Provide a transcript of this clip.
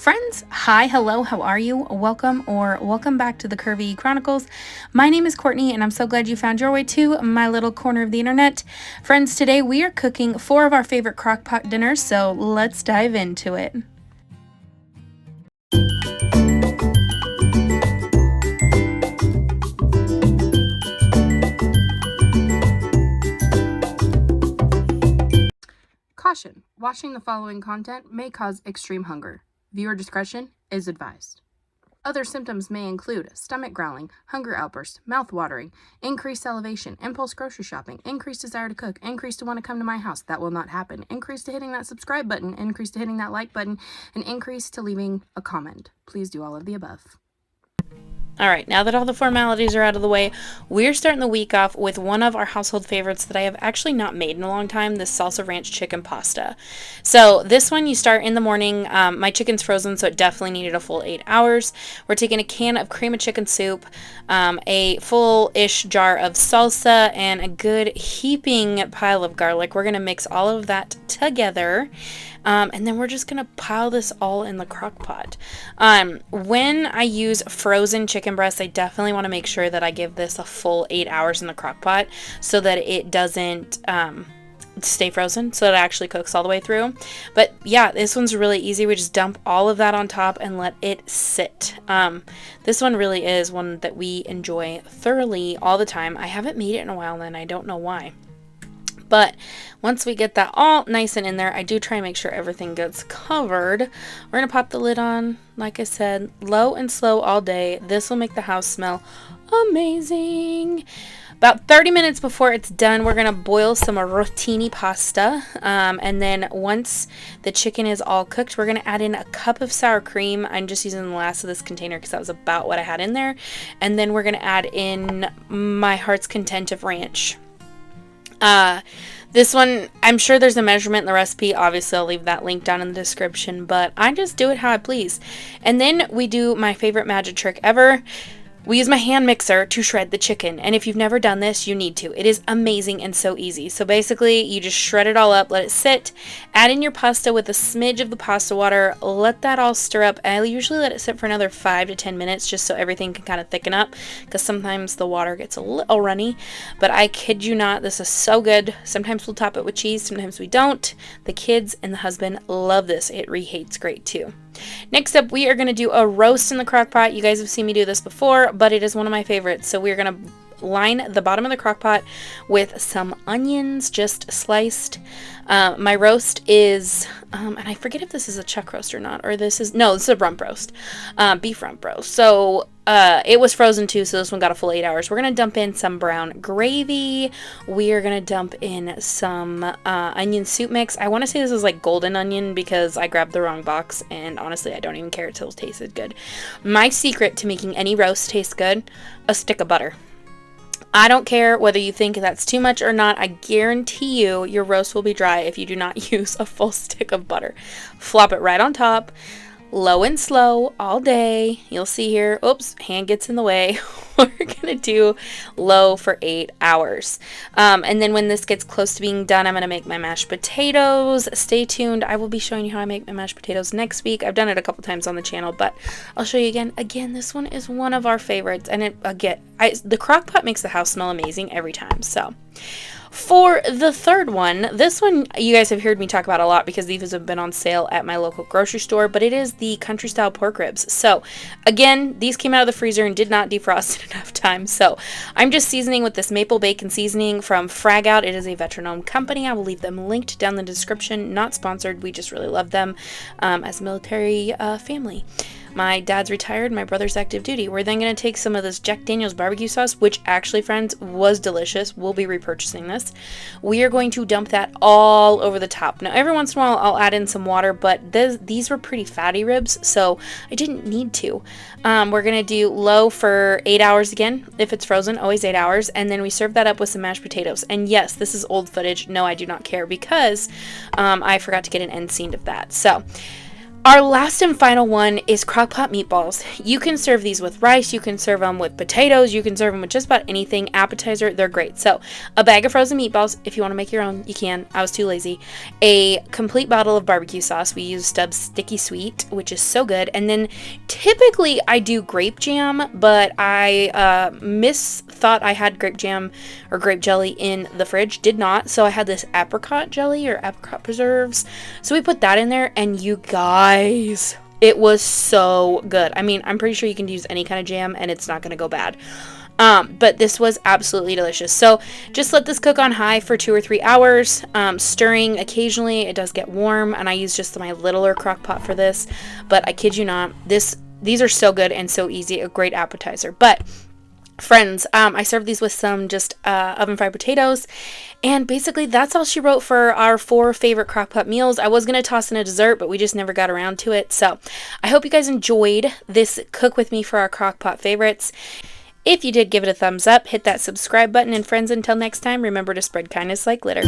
Friends, hi, hello, how are you? Welcome back to the Curvy E Chronicles. My name is Courtney, and I'm so glad you found your way to my little corner of the internet. Friends, today we are cooking 4 of our favorite crockpot dinners, so let's dive into it. Caution, watching the following content may cause extreme hunger. Viewer discretion is advised. Other symptoms may include stomach growling, hunger outbursts, mouth watering, increased salivation, impulse grocery shopping, increased desire to cook, increased to want to come to my house. That will not happen. Increased to hitting that subscribe button, increased to hitting that like button, and increased to leaving a comment. Please do all of the above. Alright, now that all the formalities are out of the way, we're starting the week off with one of our household favorites that I have actually not made in a long time, this salsa ranch chicken pasta. So this one you start in the morning. My chicken's frozen, so it definitely needed a full 8 hours. We're taking a can of cream of chicken soup, a full-ish jar of salsa, and a good heaping pile of garlic. We're going to mix all of that together. And then we're just going to pile this all in the crock pot. When I use frozen chicken breasts, I definitely want to make sure that I give this a full 8 hours in the crock pot so that it doesn't stay frozen, so that it actually cooks all the way through. But yeah, this one's really easy. We just dump all of that on top and let it sit. This one really is one that we enjoy thoroughly all the time. I haven't made it in a while and I don't know why. But once we get that all nice and in there, I do try and make sure everything gets covered. We're going to pop the lid on, like I said, low and slow all day. This will make the house smell amazing. About 30 minutes before it's done, we're going to boil some rotini pasta. And then once the chicken is all cooked, we're going to add in a cup of sour cream. I'm just using the last of this container because that was about what I had in there. And then we're going to add in my heart's content of ranch. This one, I'm sure there's a measurement in the recipe. Obviously, I'll leave that link down in the description, but I just do it how I please. And then we do my favorite magic trick ever. We use my hand mixer to shred the chicken, and if you've never done this, you need to. It is amazing and so easy. So basically, you just shred it all up, let it sit, add in your pasta with a smidge of the pasta water, let that all stir up. I usually let it sit for another 5 to 10 minutes just so everything can kind of thicken up, because sometimes the water gets a little runny, but I kid you not, this is so good. Sometimes we'll top it with cheese, sometimes we don't. The kids and the husband love this. It reheats great too. Next up, we are going to do a roast in the crock pot. You guys have seen me do this before, but it is one of my favorites. So we're going to line the bottom of the crock pot with some onions just sliced. My roast is, and I forget if this is a chuck roast or not, or this is a rump roast, beef rump roast. So it was frozen too, so this one got a full 8 hours. We're going to dump in some brown gravy. We are going to dump in some onion soup mix. I want to say this is like golden onion because I grabbed the wrong box, and honestly, I don't even care until it tasted good. My secret to making any roast taste good, a stick of butter. I don't care whether you think that's too much or not. I guarantee you your roast will be dry if you do not use a full stick of butter. Flop it right on top. Low and slow all day. You'll see here, oops, hand gets in the way. We're going to do low for 8 hours. And then when this gets close to being done, I'm going to make my mashed potatoes. Stay tuned. I will be showing you how I make my mashed potatoes next week. I've done it a couple times on the channel, but I'll show you again. Again, this one is one of our favorites. And the crock pot makes the house smell amazing every time. So for the third one, this one you guys have heard me talk about a lot because these have been on sale at my local grocery store, but it is the country style pork ribs. So again, these came out of the freezer and did not defrost in enough time. So I'm just seasoning with this maple bacon seasoning from Frag Out. It is a veteran-owned company. I will leave them linked down in the description. Not sponsored. We just really love them as a military family. My dad's retired, my brother's active duty. We're then going to take some of this Jack Daniel's barbecue sauce, which actually, friends, was delicious. We'll be repurchasing this. We are going to dump that all over the top. Now, every once in a while, I'll add in some water, but these were pretty fatty ribs, so I didn't need to. We're going to do low for 8 hours again. If it's frozen, always 8 hours. And then we serve that up with some mashed potatoes. And yes, this is old footage. No, I do not care because I forgot to get an end scene of that. So Our last and final one is Crockpot meatballs. You can serve these with rice, you can serve them with potatoes, you can serve them with just about anything. Appetizer, they're great. So, a bag of frozen meatballs. If you want to make your own, you can. I was too lazy. A complete bottle of barbecue sauce. We use Stubbs Sticky Sweet, which is so good. And then, typically, I do grape jam, but I thought I had grape jam or grape jelly in the fridge. Did not. So, I had this apricot jelly or apricot preserves. So, we put that in there, and you guys, it was so good. I mean, I'm pretty sure you can use any kind of jam and it's not going to go bad. But this was absolutely delicious. So just let this cook on high for 2 or 3 hours, stirring occasionally. It does get warm, and I use just my littler crock pot for this, but I kid you not, these are so good and so easy, a great appetizer. But friends, I served these with some just oven fried potatoes, and basically that's all she wrote for our 4 favorite crockpot meals. I was going to toss in a dessert, but we just never got around to it. So I hope you guys enjoyed this cook with me for our crockpot favorites. If you did, give it a thumbs up, hit that subscribe button, and friends, until next time, remember to spread kindness like glitter.